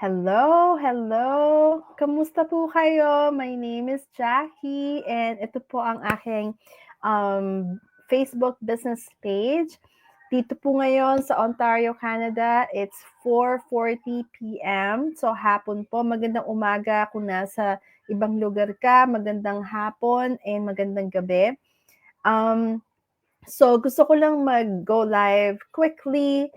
Hello, hello. Kamusta po kayo? My name is Jackie and ito po ang aking Facebook business page. Dito po ngayon sa Ontario, Canada, it's 4:40 p.m. So hapon po, magandang umaga kung nasa ibang lugar ka, magandang hapon and magandang gabi. So gusto ko lang mag-go live quickly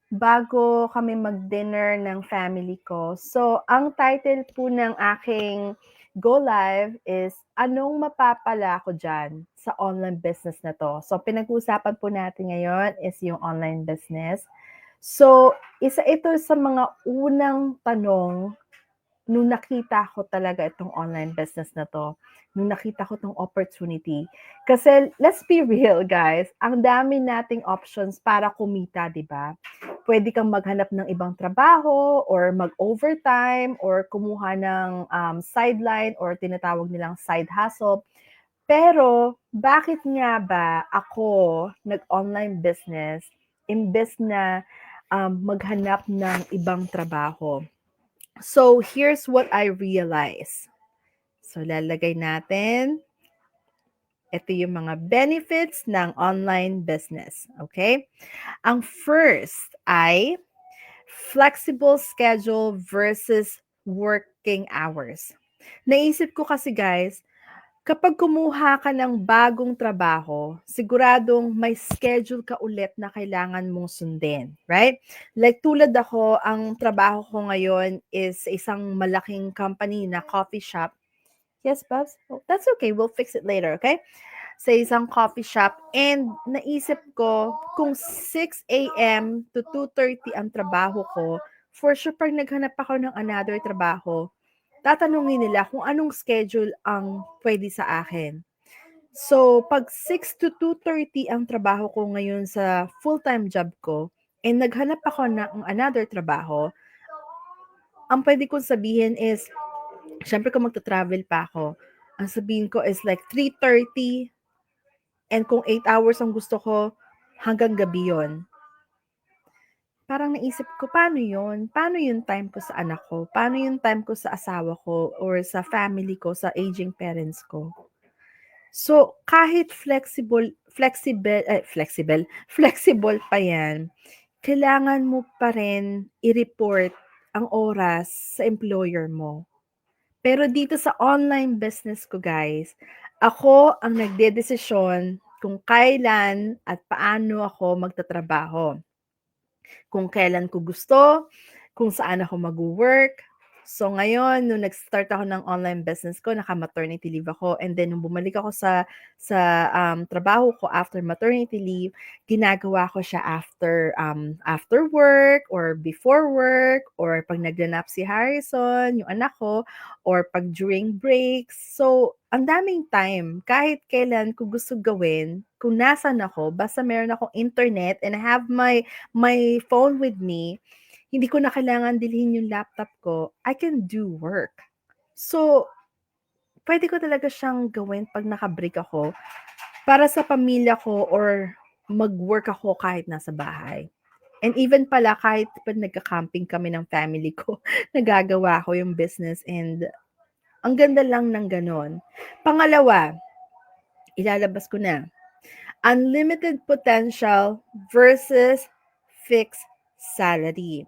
bago kami mag-dinner ng family ko. So, ang title po ng aking go live is Anong mapapala ko dyan sa online business na to? So, pinag-uusapan po natin ngayon is yung online business. So, isa ito sa mga unang tanong nung nakita ko talaga itong online business na to, nung nakita ko itong opportunity. Kasi let's be real guys, ang dami nating options para kumita, di ba? Pwede kang maghanap ng ibang trabaho or mag-overtime or kumuha ng sideline or tinatawag nilang side hustle. Pero bakit nga ba ako nag-online business imbes na maghanap ng ibang trabaho? So, here's what I realized. So, lalagay natin. Ito yung mga benefits ng online business. Okay? Ang first ay flexible schedule versus working hours. Naisip ko kasi guys, kapag kumuha ka ng bagong trabaho, siguradong may schedule ka ulit na kailangan mong sundin, right? Like tulad ako, ang trabaho ko ngayon is isang malaking company na coffee shop. Yes, Babs? Oh, that's okay. We'll fix it later, okay? Sa isang coffee shop. And naisip ko, kung 6 a.m. to 2:30 ang trabaho ko, for sure pag naghanap ako ng another trabaho, tatanungin nila kung anong schedule ang pwede sa akin. So, pag 6 to 2:30 ang trabaho ko ngayon sa full-time job ko, and naghanap ako ng another trabaho, ang pwede kong sabihin is, syempre kung magta-travel pa ako, ang sabihin ko is like 3:30, and kung 8 hours ang gusto ko, hanggang gabi yon. Parang naisip ko, paano yun? Paano yung time ko sa anak ko? Paano yung time ko sa asawa ko or sa family ko, sa aging parents ko? So, kahit flexible pa yan, kailangan mo pa rin i-report ang oras sa employer mo. Pero dito sa online business ko guys, ako ang nagdedesisyon kung kailan at paano ako magtatrabaho. Kung kailan ko gusto, kung saan ako mag-work. So ngayon, nung nag-start ako ng online business ko, naka-maternity leave ako. And then, nung bumalik ako sa trabaho ko after maternity leave, ginagawa ko siya after work or before work or pag naglanap si Harrison, yung anak ko, or pag during breaks. So, ang daming time. Kahit kailan ko gusto gawin, kung nasan ako, basta meron akong internet and I have my phone with me, hindi ko na kailangan dalhin yung laptop ko, I can do work. So, pwede ko talaga siyang gawin pag naka-break ako para sa pamilya ko or mag-work ako kahit nasa bahay. And even pala kahit pag nagka-camping kami ng family ko, nagagawa ko yung business and ang ganda lang ng ganon. Pangalawa, ilalabas ko na. Unlimited potential versus fixed salary.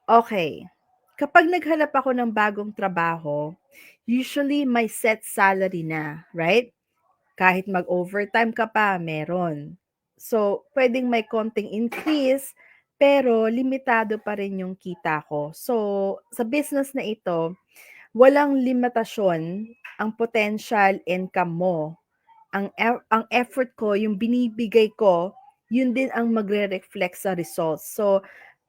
Okay. Kapag naghanap ako ng bagong trabaho, usually may set salary na, right? Kahit mag-overtime ka pa, meron. So, pwedeng may konting increase, pero limitado pa rin yung kita ko. So, sa business na ito, walang limitasyon ang potential income mo. Ang effort ko, yung binibigay ko, yun din ang magre-reflect sa results. So,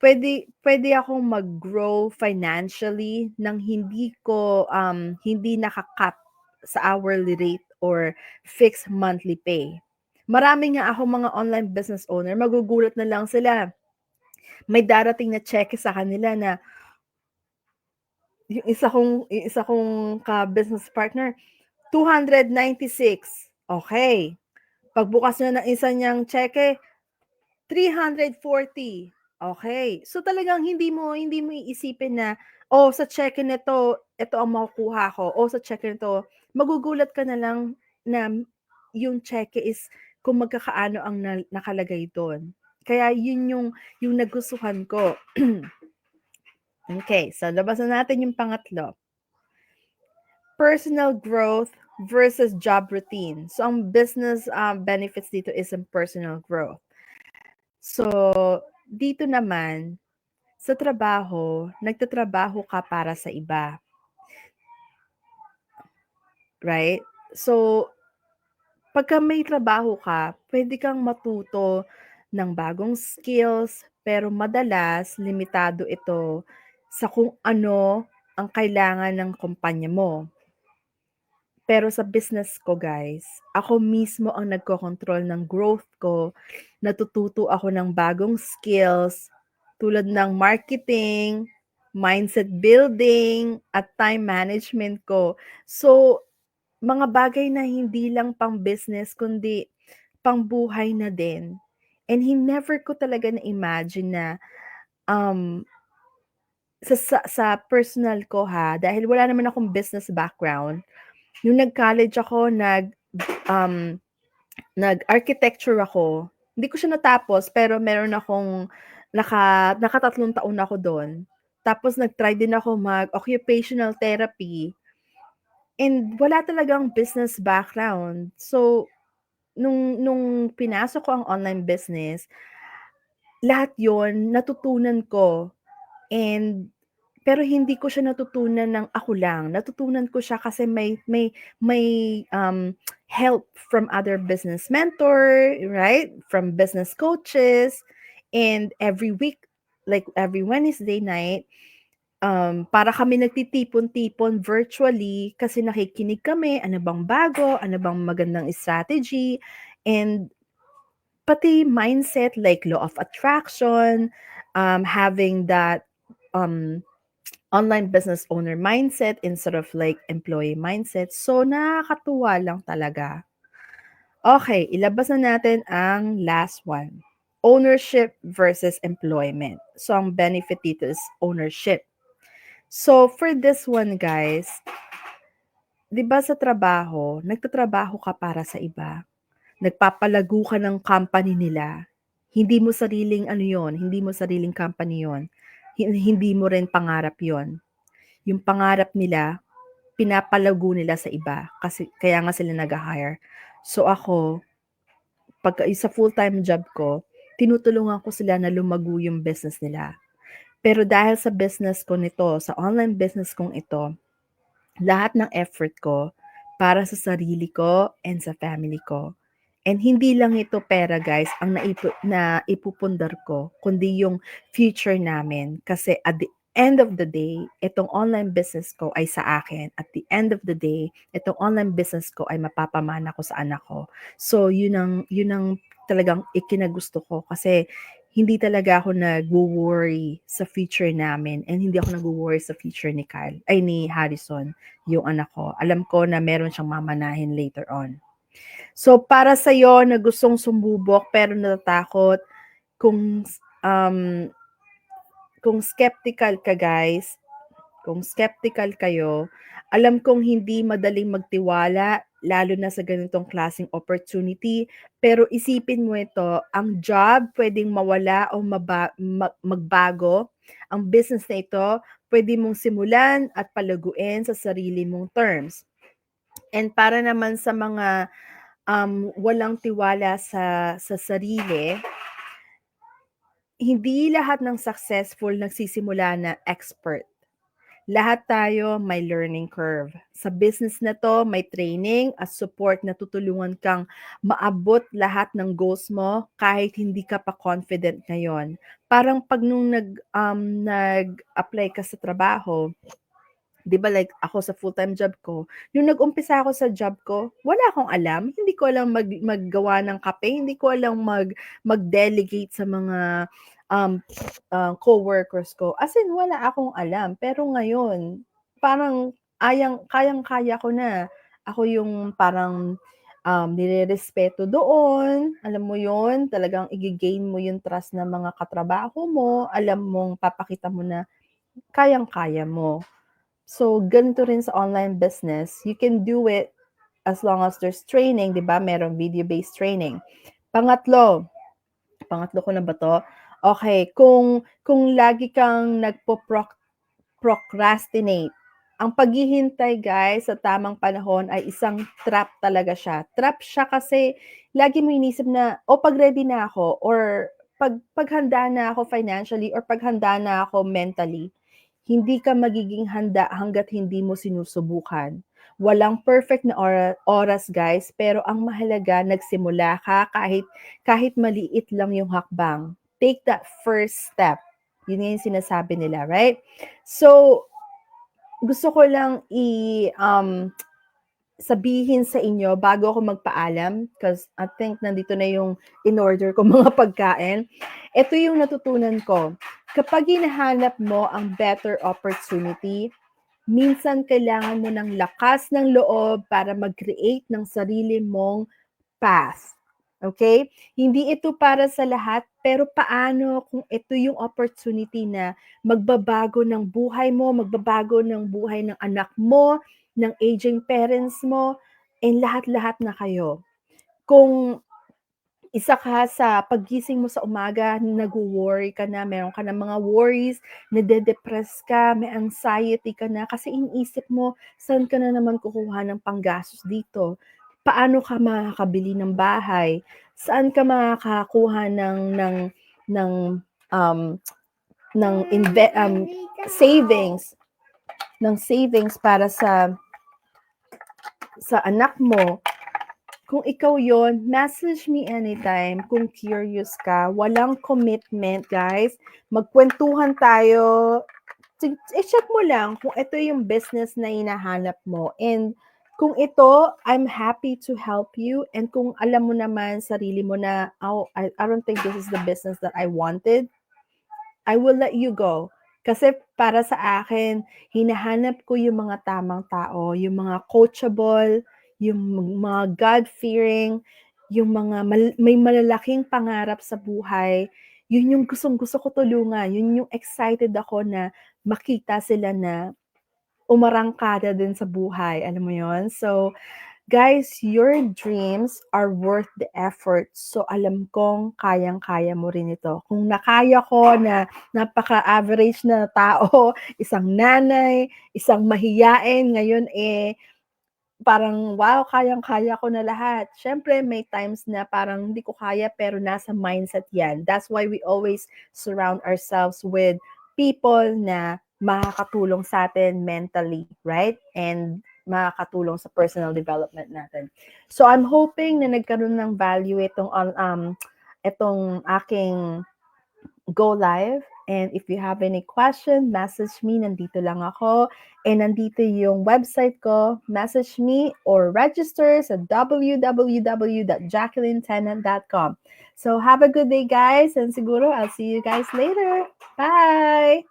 pwede akong mag-grow financially nang hindi naka-cap sa hourly rate or fixed monthly pay. Marami nga ako mga online business owner, magugulat na lang sila. May darating na check sa kanila na yung isa kong ka-business partner, 296. Okay. Pagbukas niya ng isa niyang cheque, 340. Okay. So, talagang hindi mo iisipin na, "Oh, sa cheque nito, ito ang makukuha ko. Oh, sa cheque nito." Magugulat ka na lang na yung cheque is kung magkakaano ang nakalagay dun. Kaya yun yung nagustuhan ko. Okay, so labasan natin yung pangatlo. Personal growth versus job routine. So, ang business, benefits dito is ang personal growth. So, dito naman sa trabaho, nagtatrabaho ka para sa iba, right? So, pagka may trabaho ka, puwede kang matuto ng bagong skills, pero madalas limitado ito sa kung ano ang kailangan ng kumpanya mo. Pero sa business ko guys, ako mismo ang nagkokontrol ng growth ko, natututo ako ng bagong skills tulad ng marketing, mindset building, at time management ko. So, mga bagay na hindi lang pang-business kundi pang-buhay na din. And never ko talaga na-imagine na, um, sa personal ko dahil wala naman akong business background, nung nag-college ako um, nag-architecture ako. Hindi ko siya natapos pero meron akong nakatatlong taon ako dun. Tapos nag-try din ako mag-occupational therapy and wala talagang business background. So, nung pinasok ko ang online business, lahat yon natutunan ko and pero hindi ko siya natutunan ng ako lang. Natutunan ko siya kasi may help from other business mentor, right? From business coaches. And every week, like every Wednesday night, para kami nagtitipon-tipon virtually kasi nakikinig kami, ano bang bago, ano bang magandang strategy, and pati mindset like law of attraction, having that um, online business owner mindset instead of like employee mindset. So, nakakatuwa lang talaga. Okay, ilabas na natin ang last one. Ownership versus employment. So, ang benefit dito is ownership. So, for this one, guys, di ba sa trabaho, nagtatrabaho ka para sa iba. Nagpapalago ka ng company nila. Hindi mo sariling ano yon, hindi mo sariling company yon. Hindi mo rin pangarap yon. Yung pangarap nila, pinapalago nila sa iba kasi kaya nga sila nag-ha-hire. So ako, pagka sa full-time job ko, tinutulungan ko sila na lumago yung business nila. Pero dahil sa business ko nito, sa online business kong ito, lahat ng effort ko para sa sarili ko and sa family ko. And hindi lang ito pera guys ang naipupundar ko, kundi yung future namin. Kasi at the end of the day, itong online business ko ay sa akin. At the end of the day, itong online business ko ay mapapamana ko sa anak ko. So yun ang talagang ikinagusto ko kasi hindi talaga ako nagwo-worry sa future namin and hindi ako nagwo-worry sa future ni Harrison, yung anak ko. Alam ko na meron siyang mamanahin later on. So, para sa'yo na gustong sumubok pero natatakot, kung, um, kung skeptical ka guys, kung skeptical kayo, alam kong hindi madaling magtiwala, lalo na sa ganitong klaseng opportunity, pero isipin mo ito, ang job pwedeng mawala o magbago, ang business na ito pwede mong simulan at palaguin sa sarili mong terms. And para naman sa mga walang tiwala sa sarili, hindi lahat ng successful nagsisimula na expert. Lahat tayo may learning curve. Sa business na 'to, may training at support na tutulungan kang maabot lahat ng goals mo kahit hindi ka pa confident ngayon. Parang 'pag nung nag-apply ka sa trabaho, 'di ba like ako sa full-time job ko, nung nag-umpisa ako sa job ko, wala akong alam. Hindi ko alam maggawa ng kape, hindi ko alam mag-delegate sa mga, um, coworkers ko. As in wala akong alam. Pero ngayon, parang kayang-kaya ko na. Ako yung parang, nirerespeto doon, alam mo yon, talagang i-gain mo yung trust ng mga katrabaho mo, alam mong papakita mo na kayang-kaya mo. So, ganito rin sa online business, you can do it as long as there's training, di ba? Merong video-based training. Pangatlo ko na ba to? Okay, kung lagi kang procrastinate, ang paghihintay guys sa tamang panahon ay isang trap talaga siya. Trap siya kasi lagi mo inisip na, pag ready na ako, or paghanda na ako financially, or paghanda na ako mentally, hindi ka magiging handa hanggat hindi mo sinusubukan. Walang perfect na oras guys, pero ang mahalaga nagsimula ka kahit maliit lang yung hakbang. Take that first step. Yun yung sinasabi nila, right? So, gusto ko lang sabihin sa inyo bago ako magpaalam, because I think nandito na yung in-order ko mga pagkain. Ito yung natutunan ko. Kapag hinahanap mo ang better opportunity, minsan kailangan mo ng lakas ng loob para mag-create ng sarili mong path. Okay? Hindi ito para sa lahat, pero paano kung ito yung opportunity na magbabago ng buhay mo, magbabago ng buhay ng anak mo, ng aging parents mo, and lahat-lahat na kayo. Kung isa ka sa paggising mo sa umaga, nag-worry ka na, meron ka na mga worries, nade-depress ka, may anxiety ka na, kasi iniisip mo, saan ka na naman kukuha ng panggastos dito? Paano ka makakabili ng bahay? Saan ka makakakuha ng savings, para sa anak mo? Kung ikaw yon, message me anytime kung curious ka. Walang commitment, guys. Magkwentuhan tayo. I-check mo lang kung ito yung business na hinahanap mo. And kung ito, I'm happy to help you. And kung alam mo naman sarili mo na, I don't think this is the business that I wanted, I will let you go. Kasi para sa akin, hinahanap ko yung mga tamang tao, yung mga coachable, yung mga God-fearing, yung mga may malalaking pangarap sa buhay. Yun yung gustong-gusto ko tulungan. Yun yung excited ako na makita sila na umarangkada din sa buhay. Alam mo yon? So, guys, your dreams are worth the effort. So, alam kong kayang-kaya mo rin ito. Kung nakaya ko na napaka-average na tao, isang nanay, isang mahiyain, ngayon parang wow, kayang-kaya ko na lahat. Siyempre, may times na parang hindi ko kaya pero nasa mindset yan. That's why we always surround ourselves with people na makakatulong sa atin mentally, right? And makakatulong sa personal development natin. So I'm hoping na nagkaroon ng value itong aking go live. And if you have any question, message me. Nandito lang ako. And nandito yung website ko. Message me or register sa www.jacquelinetenant.com. So have a good day, guys. And siguro I'll see you guys later. Bye!